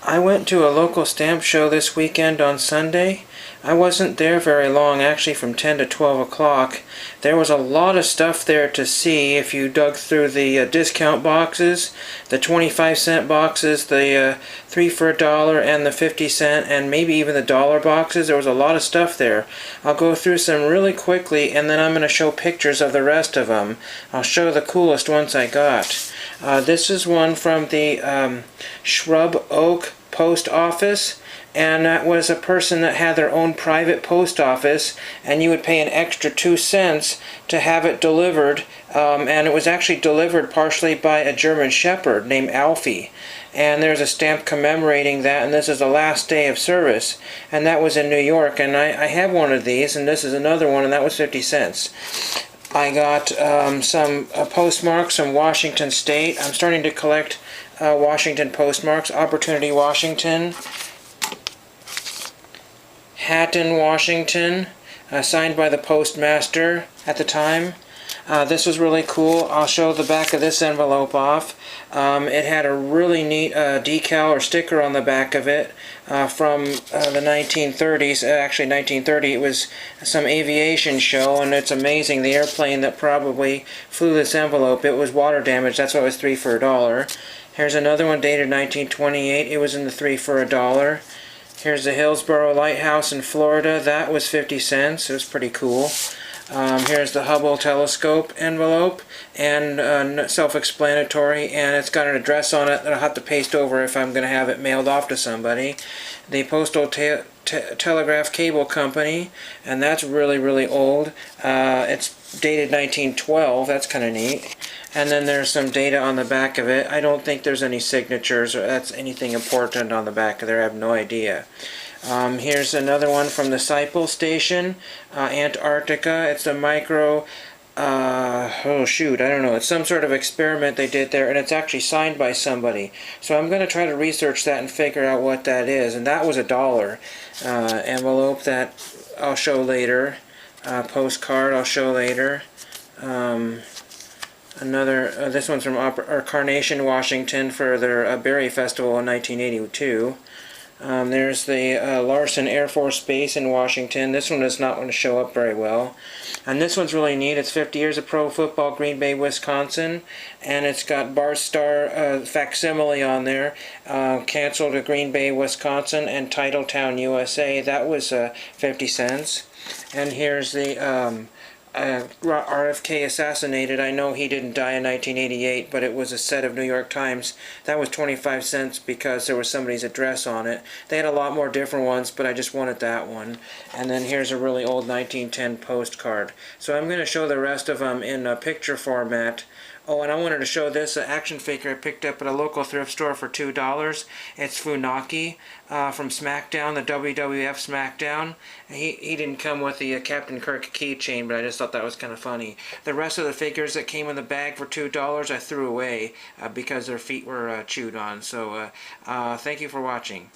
I went to a local stamp show this weekend on Sunday. I wasn't there very long, actually from 10 to 12 o'clock. There was a lot of stuff there to see if you dug through the discount boxes, the 25-cent boxes, the 3 for $1 and the 50-cent, and maybe even the dollar boxes. There was a lot of stuff there. I'll go through some really quickly, and then I'm going to show pictures of the rest of them. I'll show the coolest ones I got. This is one from the Shrub Oak Post Office, and that was a person that had their own private post office, and you would pay an extra 2 cents to have it delivered, and it was actually delivered partially by a German Shepherd named Alfie. And there's a stamp commemorating that, and this is the last day of service, and that was in New York. And I have one of these, and this is another one, and that was 50 cents. I got some postmarks from Washington State. I'm starting to collect Washington postmarks. Opportunity, Washington. Hatton, Washington. Signed by the postmaster at the time. This was really cool. I'll show the back of this envelope off. It had a really neat decal or sticker on the back of it from the 1930s. Actually, 1930. It was some aviation show, and it's amazing. The airplane that probably flew this envelope, it was water damaged. That's why it was 3 for $1. Here's another one dated 1928. It was in the 3 for $1. Here's the Hillsborough Lighthouse in Florida. That was 50 cents. It was pretty cool. Here's the Hubble telescope envelope, and self-explanatory, and it's got an address on it that I'll have to paste over if I'm going to have it mailed off to somebody. The Postal Telegraph Cable Company, and that's really, really old. It's dated 1912. That's kind of neat. And then there's some data on the back of it. I don't think there's any signatures or that's anything important on the back of there. I have no idea. Here's another one from the Seipel Station, Antarctica. It's a micro, oh shoot, I don't know. It's some sort of experiment they did there, and it's actually signed by somebody. So I'm going to try to research that and figure out what that is. And that was $1 envelope that I'll show later. Postcard I'll show later. This one's from Carnation, Washington for their Berry Festival in 1982. There's the Larson Air Force Base in Washington. This one is not going to show up very well. And this one's really neat. It's 50 years of pro football, Green Bay, Wisconsin. And it's got Bart Starr facsimile on there. Canceled to Green Bay, Wisconsin, and Titletown, USA. That was 50 cents. And here's the RFK assassinated. I know he didn't die in 1988, but it was a set of New York Times. That was 25 cents because there was somebody's address on it. They had a lot more different ones, but I just wanted that one. And then here's a really old 1910 postcard. So I'm going to show the rest of them in picture format. Oh, and I wanted to show this action figure I picked up at a local thrift store for $2. It's Funaki from SmackDown, the WWF SmackDown. He didn't come with the Captain Kirk keychain, but I just thought that was kind of funny. The rest of the figures that came in the bag for $2 I threw away because their feet were chewed on. So thank you for watching.